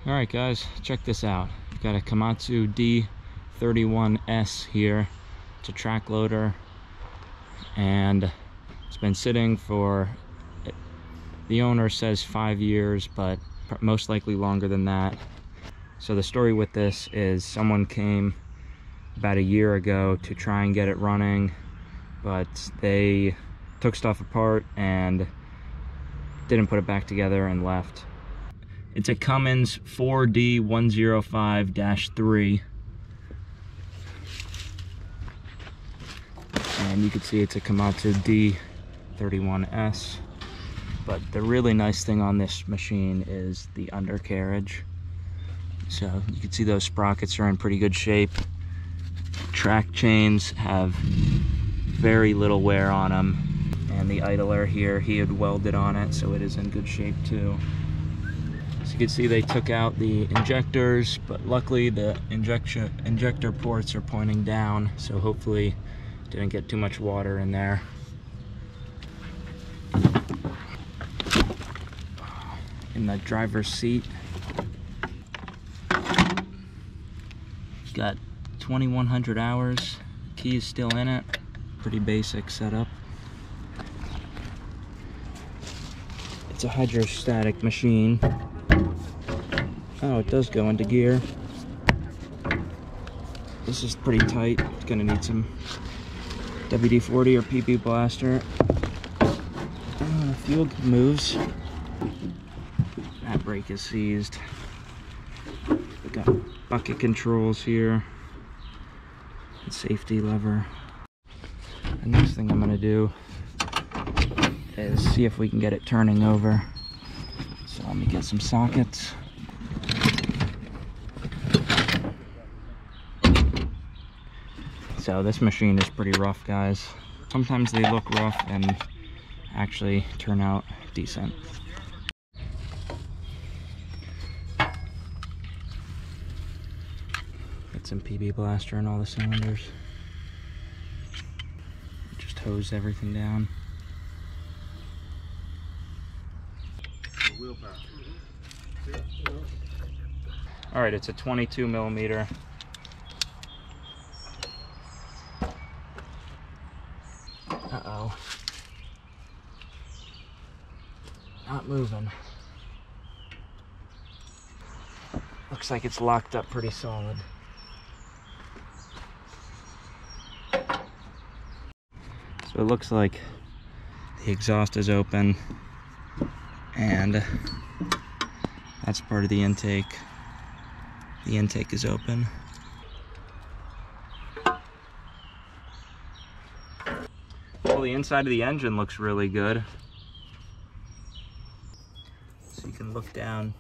All right, guys, check this out. We've got a Komatsu D31S here. It's a track loader, and it's been sitting for, the owner says 5 years, but most likely longer than that. So the story with this is someone came about a year ago to try and get it running, but they took stuff apart and didn't put it back together and left. It's a Cummins 4D105-3. And you can see it's a Komatsu D31S. But the really nice thing on this machine is the undercarriage. So you can see those sprockets are in pretty good shape. Track chains have very little wear on them. And the idler here, he had welded on it, so it is in good shape too. So you can see they took out the injectors, but luckily the injector ports are pointing down, so hopefully didn't get too much water in there. In the driver's seat, got 2100 hours, key is still in it, pretty basic setup. It's a hydrostatic machine. Oh, it does go into gear. This is pretty tight. It's gonna need some WD-40 or PP blaster. The fuel moves. That brake is seized. We got bucket controls here. And safety lever. The next thing I'm gonna do is see if we can get it turning over. So let me get some sockets. So this machine is pretty rough, guys. Sometimes they look rough and actually turn out decent. Get some PB blaster in all the cylinders. Just hose everything down. All right, it's a 22 millimeter. Uh-oh. Not moving. Looks like it's locked up pretty solid. So it looks like the exhaust is open, and that's part of the intake. The intake is open. Well, the inside of the engine looks really good. So you can look down.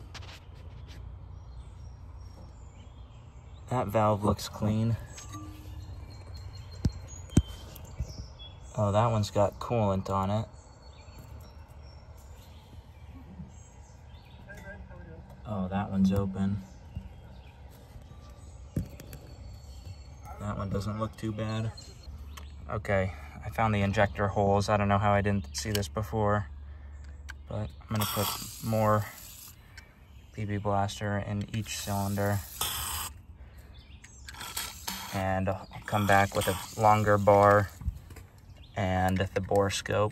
That valve looks clean. Oh, that one's got coolant on it. Oh, that one's open. That one doesn't look too bad. Okay, I found the injector holes. I don't know how I didn't see this before, but I'm gonna put more PB blaster in each cylinder. And I'll come back with a longer bar and the bore scope.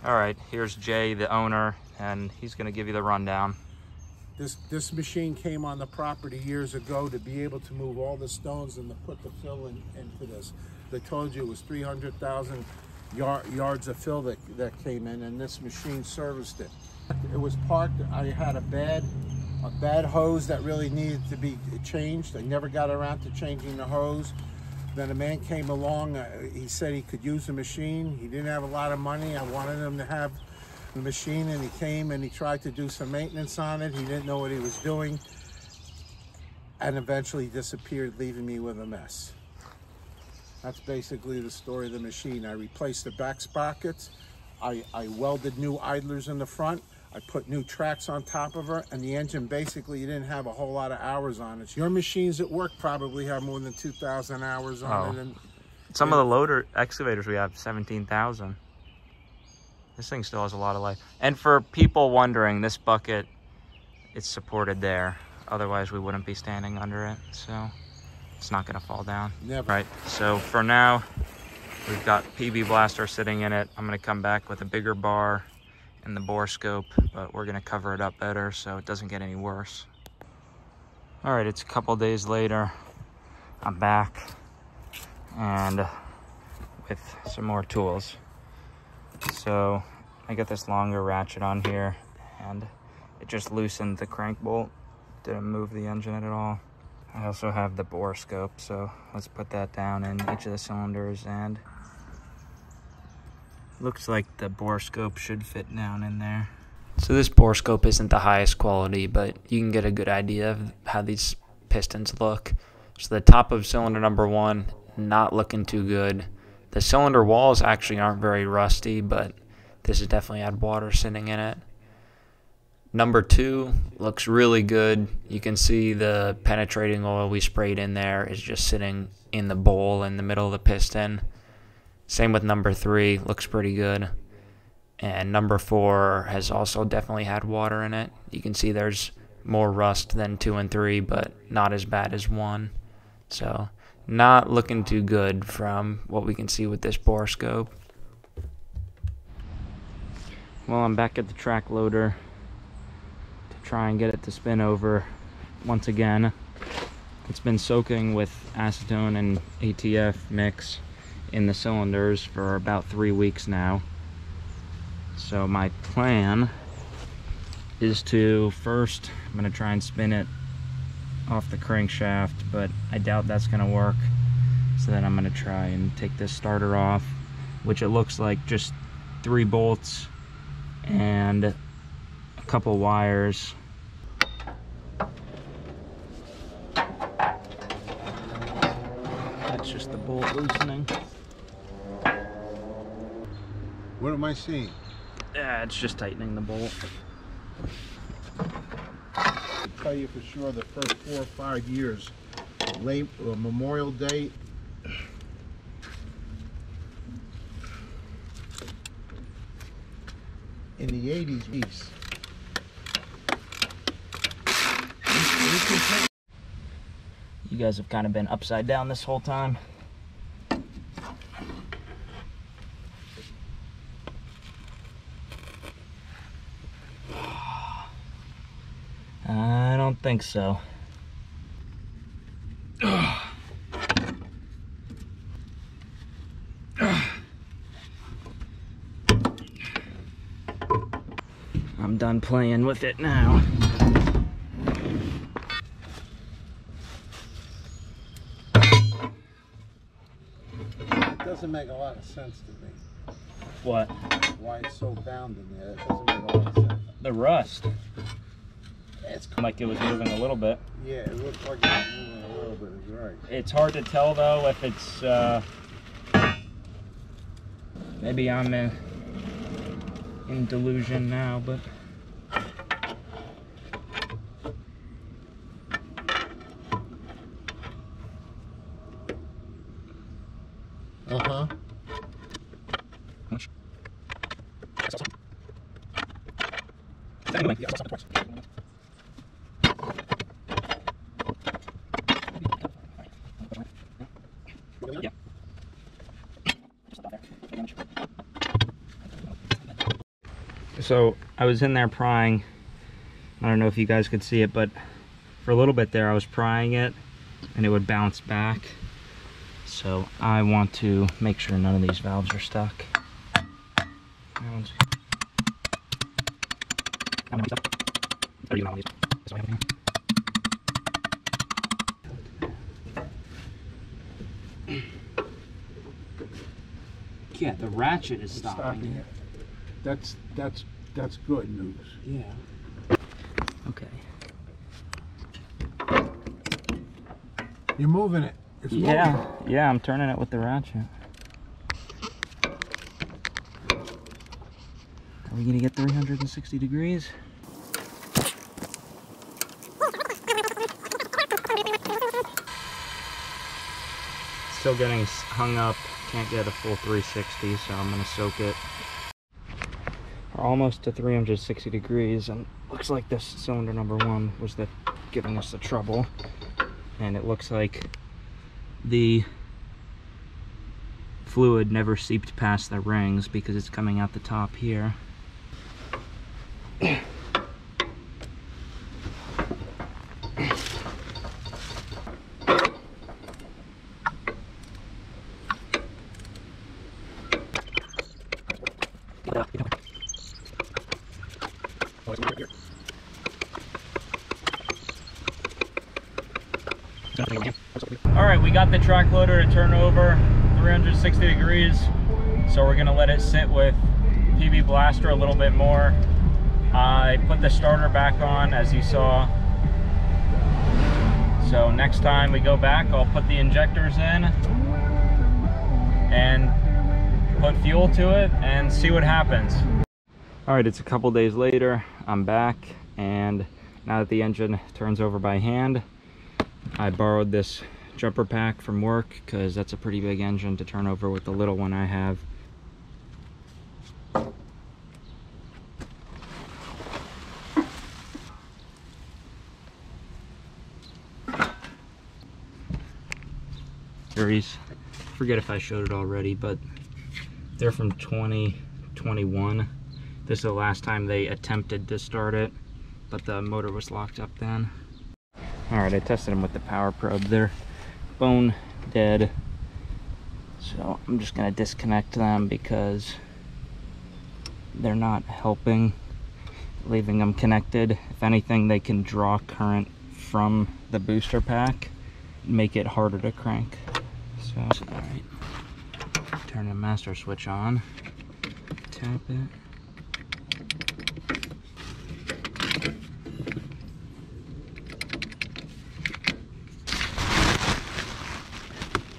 All right, here's Jay, the owner, and he's gonna give you the rundown. This machine came on the property years ago to be able to move all the stones and to put the fill into this. They told you it was 300,000 yards of fill that came in, and this machine serviced it. It was parked. I had a bad hose that really needed to be changed. I never got around to changing the hose. Then a man came along. He said he could use the machine. He didn't have a lot of money. I wanted him to have the machine, and he came and he tried to do some maintenance on it. He didn't know what he was doing, and eventually disappeared, leaving me with a mess. That's basically the story of the machine. I replaced the back sprockets. I welded new idlers in the front. I put new tracks on top of her, and the engine basically didn't have a whole lot of hours on it. Your machines at work probably have more than 2,000 hours on it. And some of the loader excavators we have 17,000. This thing still has a lot of life. And for people wondering, this bucket, it's supported there. Otherwise, we wouldn't be standing under it. So it's not gonna fall down. Never. Right, so for now, we've got PB Blaster sitting in it. I'm gonna come back with a bigger bar and the bore scope, but we're gonna cover it up better so it doesn't get any worse. All right, it's a couple days later. I'm back and with some more tools. So I got this longer ratchet on here and it just loosened the crank bolt. Didn't move the engine at all. I also have the bore scope, so let's put that down in each of the cylinders, and looks like the bore scope should fit down in there. So this bore scope isn't the highest quality, but you can get a good idea of how these pistons look. So the top of cylinder number 1, not looking too good. The cylinder walls actually aren't very rusty, but this has definitely had water sitting in it. Number 2 looks really good. You can see the penetrating oil we sprayed in there is just sitting in the bowl in the middle of the piston. Same with number 3, looks pretty good. And number 4 has also definitely had water in it. You can see there's more rust than 2 and 3, but not as bad as 1. So not looking too good from what we can see with this bore scope. Well, I'm back at the track loader to try and get it to spin over once again. It's been soaking with acetone and ATF mix in the cylinders for about 3 weeks now. So my plan is to first, I'm going to try and spin it off the crankshaft, but I doubt that's going to work. So then I'm going to try and take this starter off, which it looks like just 3 bolts and a couple wires. That's just the bolt loosening. What am I seeing? Yeah, it's just tightening the bolt. I can tell you for sure the first 4 or 5 years, late Memorial Day, in the 80s, You guys have kind of been upside down this whole time. I don't think so. I'm done playing with it now. it doesn't make a lot of sense to me. What? Why it's so bound in there? It doesn't make a lot of sense. The rust. It's Like it was moving a little bit. Yeah, it looks like it's moving a little bit. Is right. It's hard to tell though if it's maybe I'm in delusion now, but Uh-huh. Yeah. So I was in there prying. I don't know if you guys could see it, but for a little bit there I was prying it and it would bounce back. So I want to make sure none of these valves are stuck. Yeah, the ratchet is stopping it. That's good news. Yeah. Okay. You're moving it. It's moving. Yeah, I'm turning it with the ratchet. Are we gonna get 360 degrees? Still getting hung up. Can't get a full 360, so I'm gonna soak it. We're almost to 360 degrees, and looks like this cylinder number 1 was giving us the trouble. And it looks like the fluid never seeped past the rings because it's coming out the top here. Alright, we got the track loader to turn over 360 degrees, so we're gonna let it sit with PB Blaster a little bit more. I put the starter back on, as you saw. So next time we go back, I'll put the injectors in and put fuel to it and see what happens. Alright, it's a couple days later. I'm back, and now that the engine turns over by hand, I borrowed this jumper pack from work because that's a pretty big engine to turn over with the little one I have. Series, forget if I showed it already, but they're from 2021. This is the last time they attempted to start it, but the motor was locked up then. Alright, I tested them with the power probe. They're bone dead, so I'm just gonna disconnect them because they're not helping leaving them connected. If anything, they can draw current from the booster pack, make it harder to crank. So alright, turn the master switch on, tap it.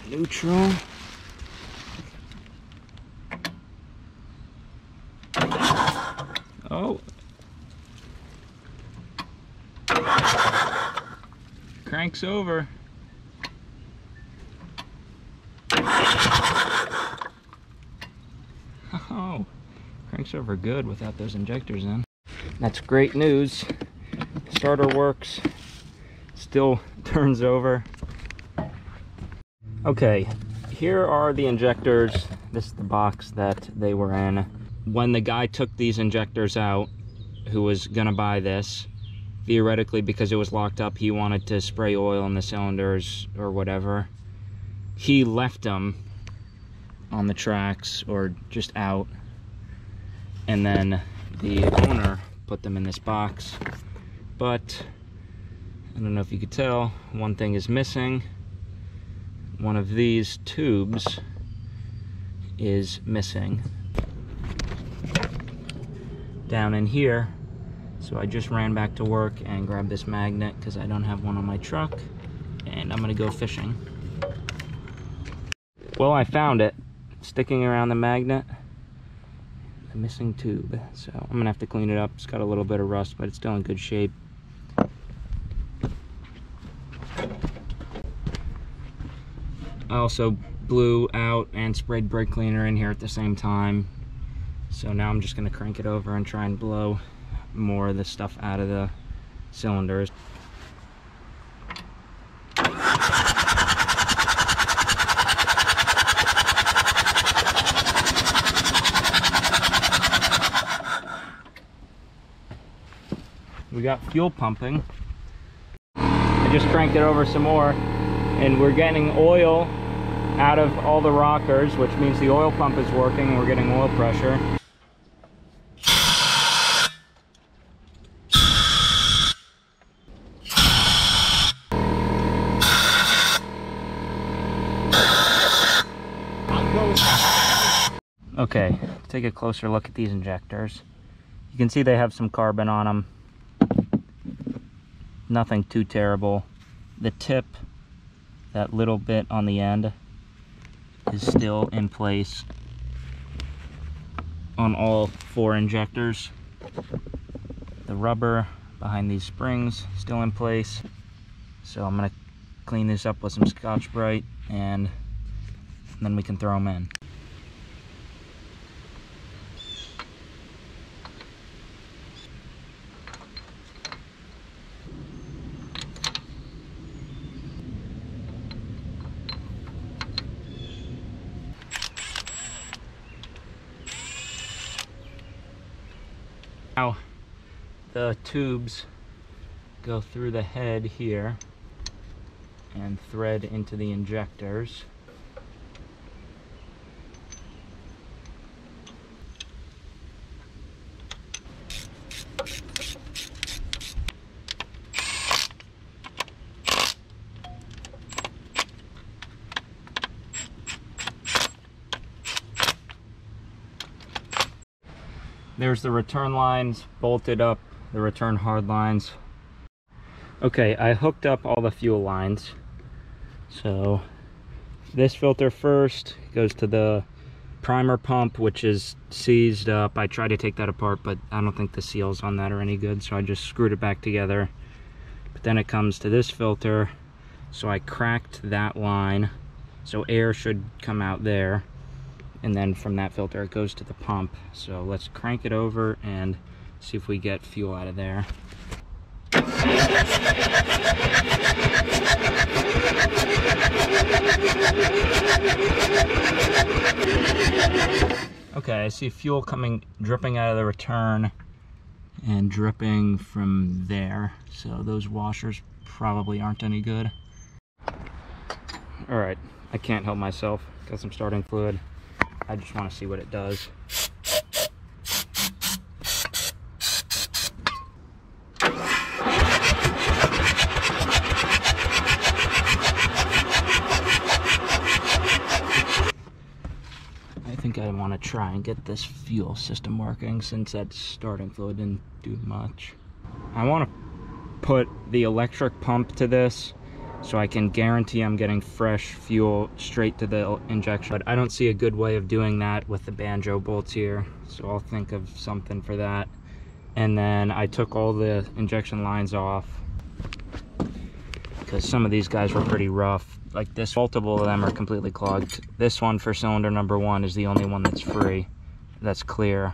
Neutral. Oh. Cranks over. Oh. Cranks over good without those injectors in. That's great news. Starter works. Still turns over. Okay, here are the injectors. This is the box that they were in. When the guy took these injectors out, who was gonna buy this, theoretically because it was locked up, he wanted to spray oil in the cylinders or whatever. He left them on the tracks or just out, and then the owner put them in this box. But I don't know if you could tell, one thing is missing. One of these tubes is missing down in here, so I just ran back to work and grabbed this magnet because I don't have one on my truck, and I'm gonna go fishing. Well, I found it sticking around the magnet, the missing tube, so I'm gonna have to clean it up. It's got a little bit of rust, but it's still in good shape. I also blew out and sprayed brake cleaner in here at the same time. So now I'm just gonna crank it over and try and blow more of the stuff out of the cylinders. We got fuel pumping. I just cranked it over some more, and we're getting oil out of all the rockers, which means the oil pump is working and we're getting oil pressure. Okay, take a closer look at these injectors. You can see they have some carbon on them. Nothing too terrible. The tip, that little bit on the end, is still in place on all 4 injectors. The rubber behind these springs still in place. So I'm gonna clean this up with some Scotch-Brite and then we can throw them in. Now the tubes go through the head here and thread into the injectors. There's the return lines bolted up, the return hard lines. Okay, I hooked up all the fuel lines. So this filter first goes to the primer pump, which is seized up. I tried to take that apart, but I don't think the seals on that are any good, so I just screwed it back together. But then it comes to this filter, so I cracked that line, so air should come out there. And then from that filter it goes to the pump. So let's crank it over and see if we get fuel out of there. Okay, I see fuel dripping out of the return and dripping from there. So those washers probably aren't any good. All right, I can't help myself. Got some starting fluid. I just want to see what it does. I think I want to try and get this fuel system working since that starting fluid didn't do much. I want to put the electric pump to this so I can guarantee I'm getting fresh fuel straight to the injection. But I don't see a good way of doing that with the banjo bolts here, so I'll think of something for that. And then I took all the injection lines off because some of these guys were pretty rough. Like this, multiple of them are completely clogged. This one for cylinder number 1 is the only one that's free, that's clear.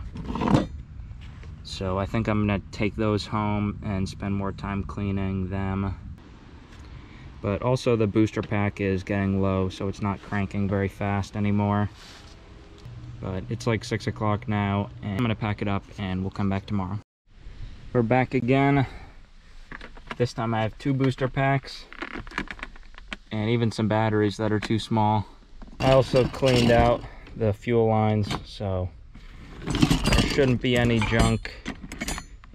So I think I'm gonna take those home and spend more time cleaning them. But also the booster pack is getting low, so it's not cranking very fast anymore. But it's like 6 o'clock now, and I'm gonna pack it up and we'll come back tomorrow. We're back again. This time I have 2 booster packs and even some batteries that are too small. I also cleaned out the fuel lines, so there shouldn't be any junk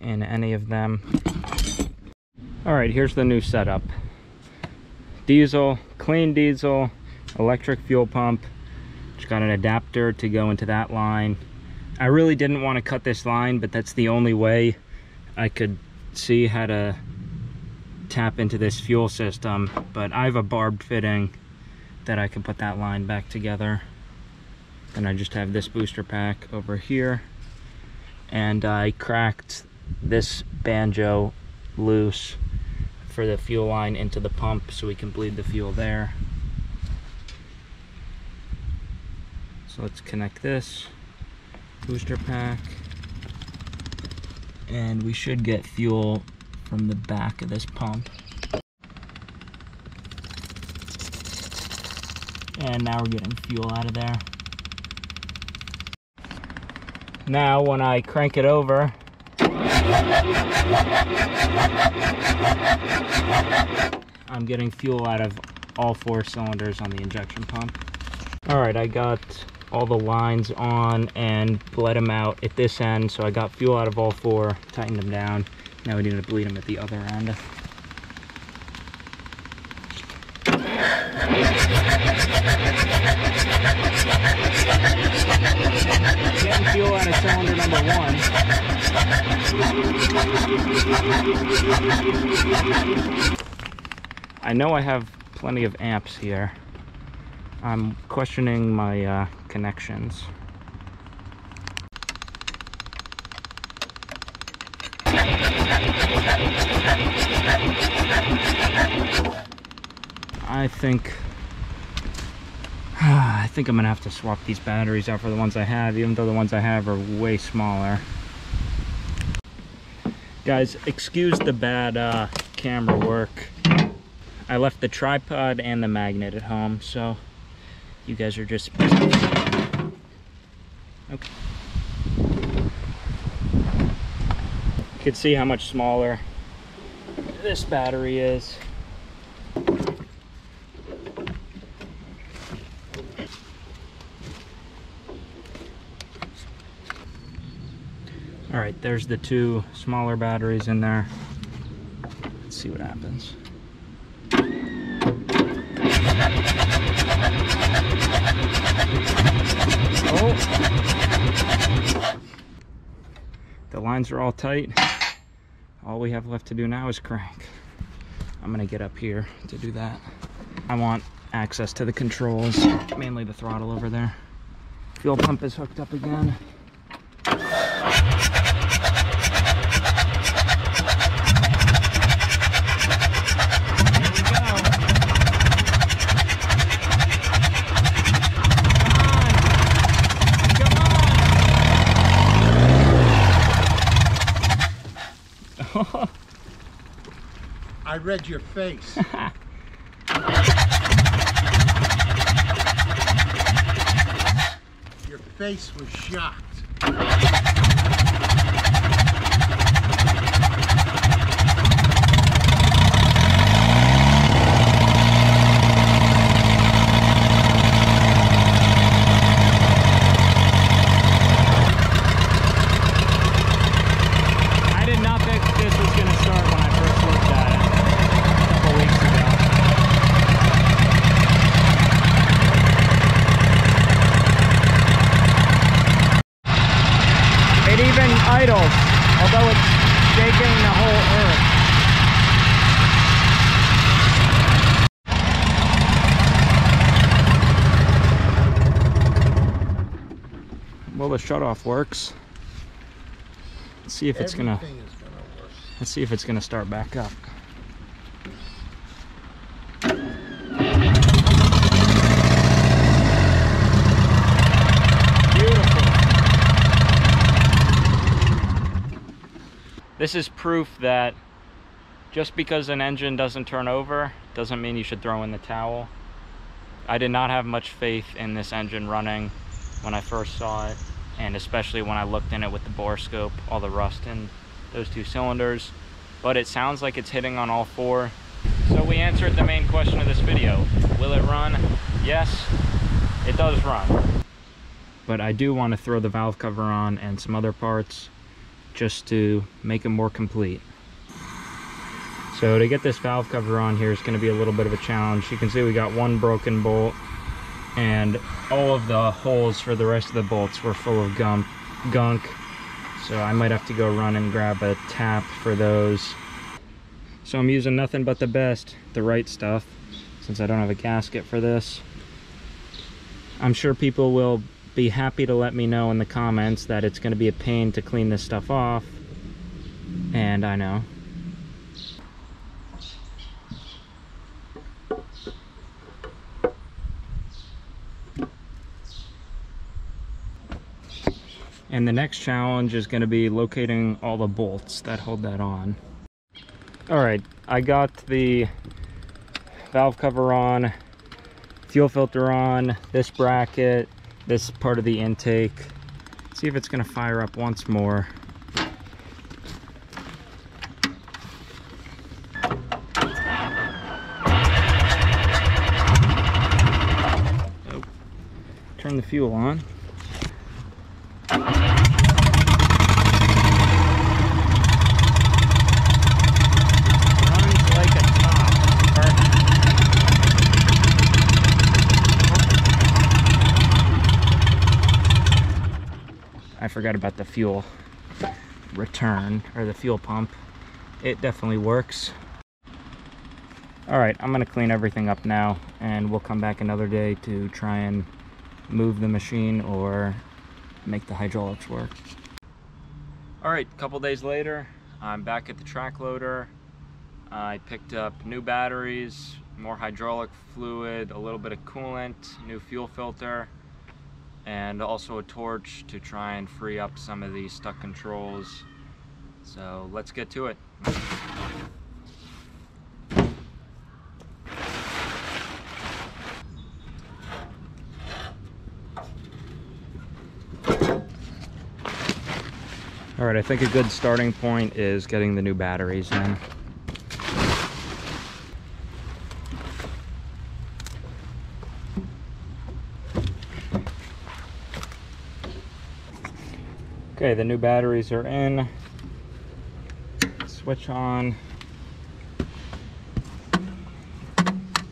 in any of them. All right, here's the new setup. Diesel, clean diesel, electric fuel pump. Just got an adapter to go into that line. I really didn't want to cut this line, but that's the only way I could see how to tap into this fuel system. But I have a barbed fitting that I can put that line back together. And I just have this booster pack over here. And I cracked this banjo loose for the fuel line into the pump so we can bleed the fuel there. So let's connect this booster pack, and we should get fuel from the back of this pump. And now we're getting fuel out of there. Now when I crank it over, I'm getting fuel out of all 4 cylinders on the injection pump. Alright, I got all the lines on and bled them out at this end, so I got fuel out of all 4, tightened them down. Now we need to bleed them at the other end. Getting fuel out of cylinder number 1. I know I have plenty of amps here. I'm questioning my connections. I think I'm gonna have to swap these batteries out for the ones I have, even though the ones I have are way smaller. Guys, excuse the bad camera work. I left the tripod and the magnet at home, so you guys are just okay. can see how much smaller this battery is. All right, there's the two smaller batteries in there. Let's see what happens. Oh, the lines are all tight. All we have left to do now is crank. I'm gonna get up here to do that. I want access to the controls, mainly the throttle over there. Fuel pump is hooked up again. I read your face. Your face was shocked. I did not think this was going to start when I first looked at it a couple weeks ago. It even idles, although it's shaking the whole earth. Well, the shutoff works. Let's see if it's gonna. Everything is gonna work. Let's see if it's gonna start back up. Beautiful. This is proof that just because an engine doesn't turn over doesn't mean you should throw in the towel. I did not have much faith in this engine running when I first saw it, and especially when I looked in it with the bore scope, all the rust in those two cylinders. But it sounds like it's hitting on all four. So we answered the main question of this video. Will it run? Yes, it does run. But I do want to throw the valve cover on and some other parts just to make it more complete. So to get this valve cover on here is going to be a little bit of a challenge. You can see we got one broken bolt, and all of the holes for the rest of the bolts were full of gunk. So I might have to go run and grab a tap for those. So I'm using nothing but the best, the right stuff, since I don't have a gasket for this. I'm sure people will be happy to let me know in the comments that it's going to be a pain to clean this stuff off, and I know. And the next challenge is going to be locating all the bolts that hold that on. Alright, I got the valve cover on, fuel filter on, this bracket, this part of the intake. Let's see if it's going to fire up once more. Oh. Turn the fuel on. I forgot about the fuel return, or the fuel pump. It definitely works. All right, I'm gonna clean everything up now, and we'll come back another day to try and move the machine or make the hydraulics work. All right, a couple days later, I'm back at the track loader. I picked up new batteries, more hydraulic fluid, a little bit of coolant, new fuel filter, and also a torch to try and free up some of these stuck controls. So let's get to it. All right, I think a good starting point is getting the new batteries in. Okay, the new batteries are in. Switch on.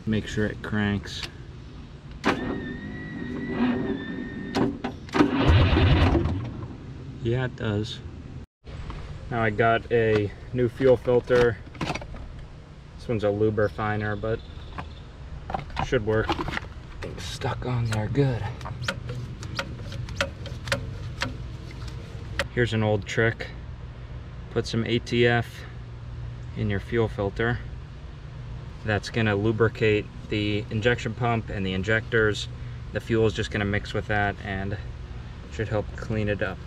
Make sure it cranks. Yeah, it does. Now I got a new fuel filter. This one's a luber finer, but should work. Things stuck on there good. Here's an old trick. Put some ATF in your fuel filter. That's gonna lubricate the injection pump and the injectors. The fuel is just gonna mix with that and should help clean it up.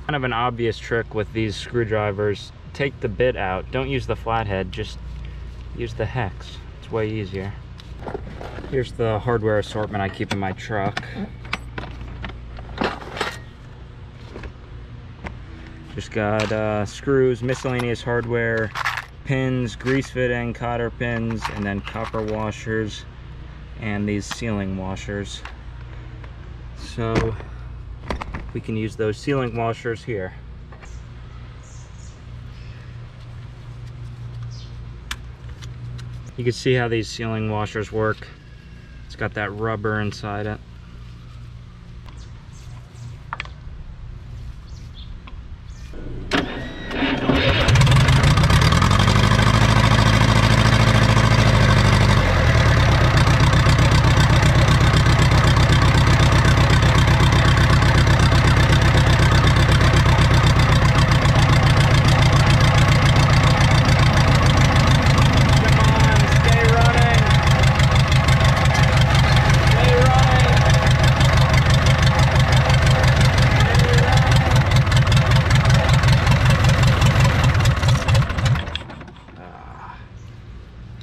Kind of an obvious trick with these screwdrivers. Take the bit out. Don't use the flathead, just use the hex. It's way easier. Here's the hardware assortment I keep in my truck. Just got screws, miscellaneous hardware, pins, grease fitting, cotter pins, and then copper washers, and these sealing washers. So we can use those sealing washers here. You can see how these sealing washers work. It's got that rubber inside it.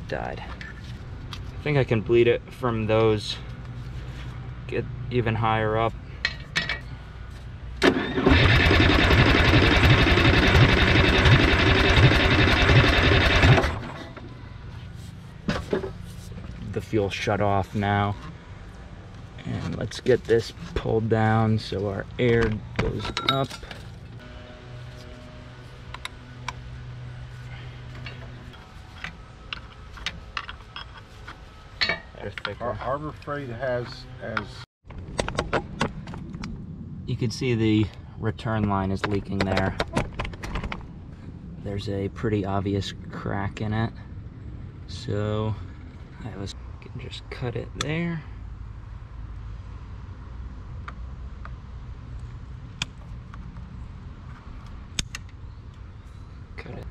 Died. I think I can bleed it from those, get even higher up. The fuel shut off now. And let's get this pulled down so our air goes up. Harbor Freight has You can see the return line is leaking there. There's a pretty obvious crack in it. So I can just cut it there. Cut it.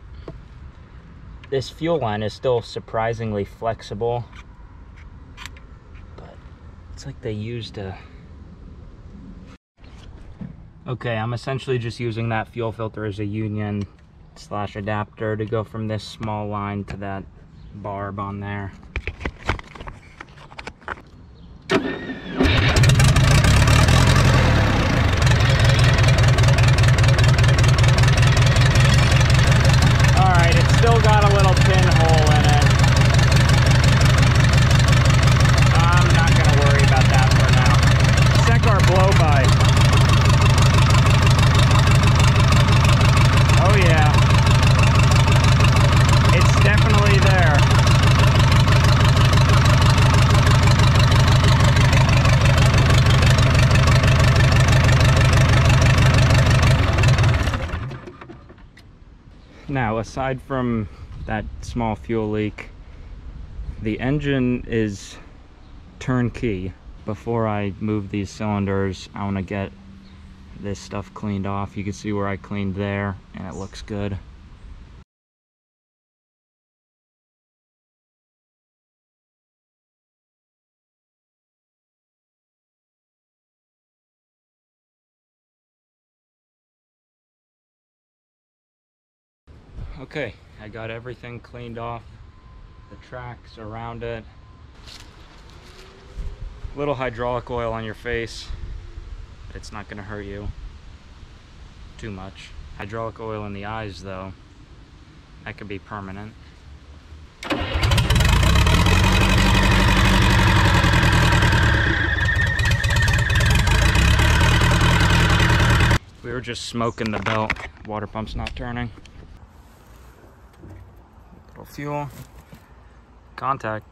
This fuel line is still surprisingly flexible. It's like they used a... Okay, I'm essentially just using that fuel filter as a union / adapter to go from this small line to that barb on there. Alright, it's still got a little pinhole in it. Our blow by. Oh yeah, it's definitely there. Now, aside from that small fuel leak, the engine is turnkey. Before I move these cylinders, I want to get this stuff cleaned off. You can see where I cleaned there, and it looks good. Okay, I got everything cleaned off, the tracks around it. Little hydraulic oil on your face, but it's not gonna hurt you too much. Hydraulic oil in the eyes though, that could be permanent. We were just smoking the belt. Water pump's not turning. Little fuel. Contact.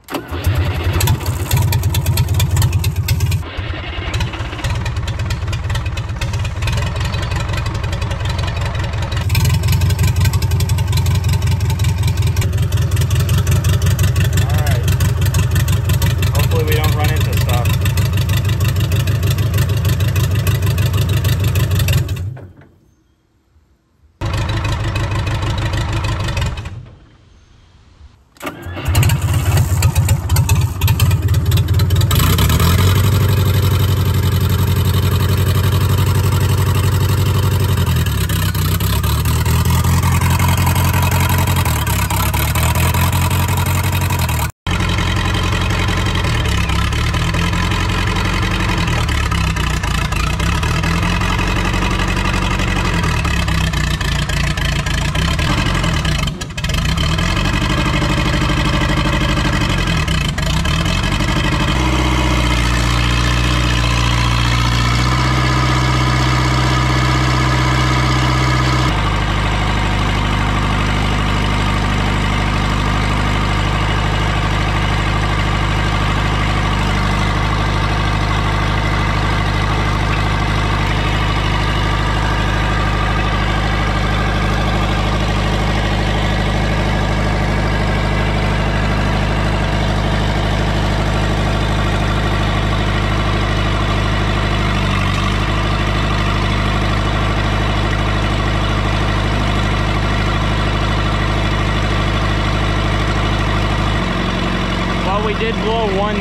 We did blow one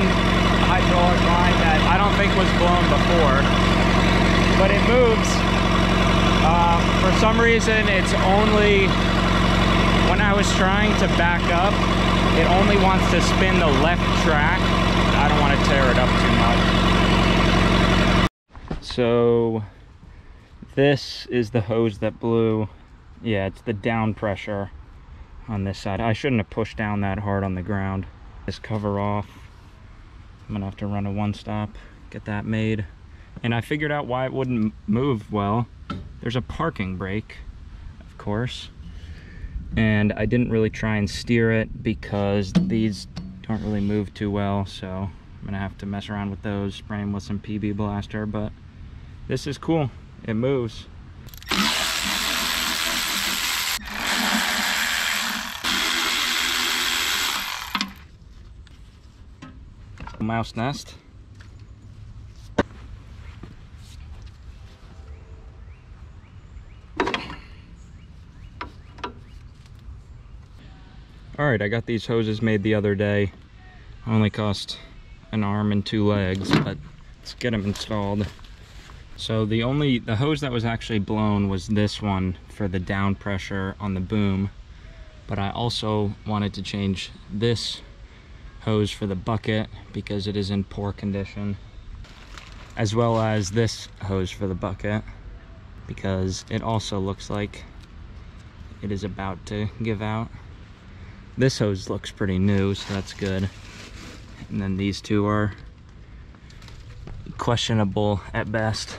hydraulic line that I don't think was blown before, but it moves. For some reason, it's only, when I was trying to back up, it only wants to spin the left track. I don't want to tear it up too much. So this is the hose that blew. Yeah, it's the down pressure on this side. I shouldn't have pushed down that hard on the ground. This cover off. I'm gonna have to run a one-stop, get that made. And I figured out why it wouldn't move well. There's a parking brake, of course. And I didn't really try and steer it because these don't really move too well, so I'm gonna have to mess around with those, spray them with some PB Blaster, but this is cool, it moves. Mouse nest. Alright, I got these hoses made the other day. Only cost an arm and 2 legs, but let's get them installed. So the hose that was actually blown was this one for the down pressure on the boom, but I also wanted to change this hose for the bucket because it is in poor condition, as well as this hose for the bucket because it also looks like it is about to give out. This hose looks pretty new, so that's good. And then these two are questionable at best.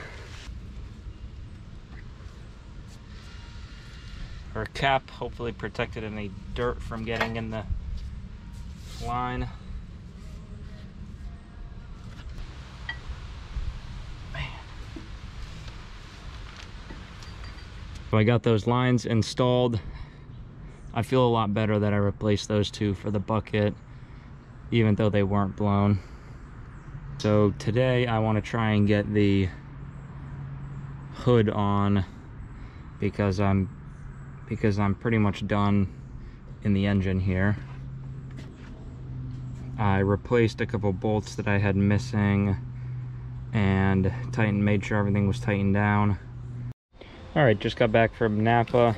Our cap hopefully protected any dirt from getting in the line. Man. So I got those lines installed. I feel a lot better that I replaced those two for the bucket, even though they weren't blown. So today I want to try and get the hood on because I'm pretty much done in the engine here. I replaced a couple bolts that I had missing and made sure everything was tightened down. Alright, just got back from Napa.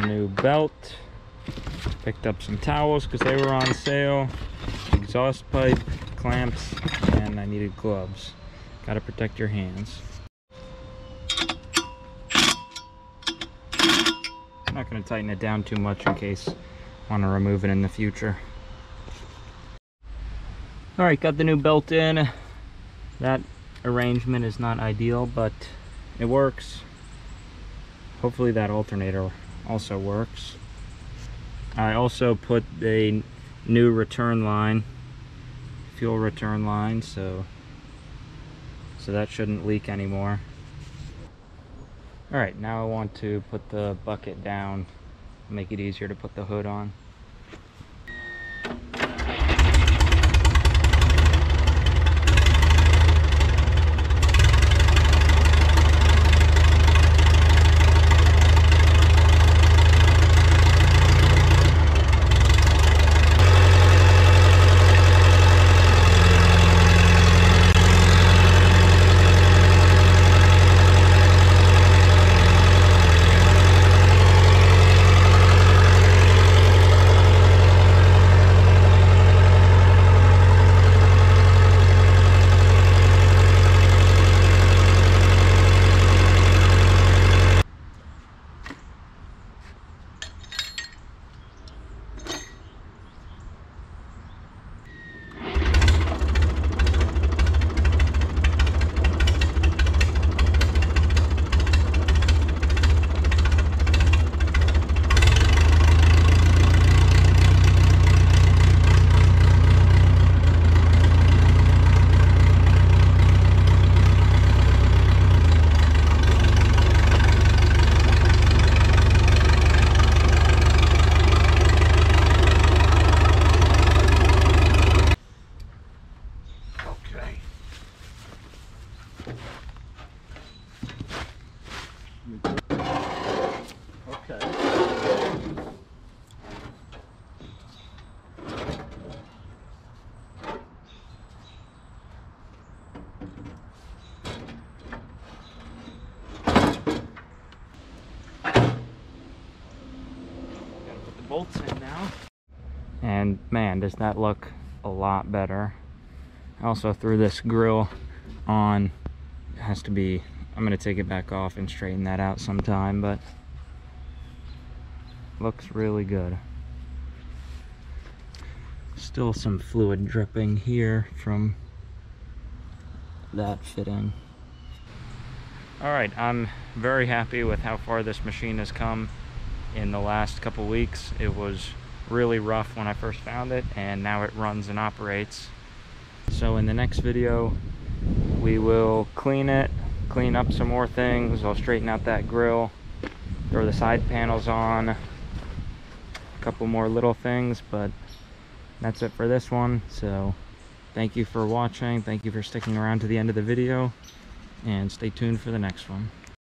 new belt. Picked up some towels because they were on sale. Exhaust pipe, clamps, and I needed gloves. Gotta protect your hands. I'm not gonna tighten it down too much in case I want to remove it in the future. Alright, got the new belt in. That arrangement is not ideal, but it works. Hopefully that alternator also works. I also put a new return line, fuel return line, so that shouldn't leak anymore. Alright, now I want to put the bucket down, make it easier to put the hood on. Bolts in now, and man, does that look a lot better. I also threw this grill on. It has to be, I'm gonna take it back off and straighten that out sometime, but looks really good. Still some fluid dripping here from that fitting. Alright, I'm very happy with how far this machine has come in the last couple weeks. It was really rough when I first found it, and now it runs and operates. So in the next video we will clean it, clean up some more things. I'll straighten out that grill, throw the side panels on, a couple more little things, but that's it for this one. So thank you for watching, thank you for sticking around to the end of the video, and stay tuned for the next one.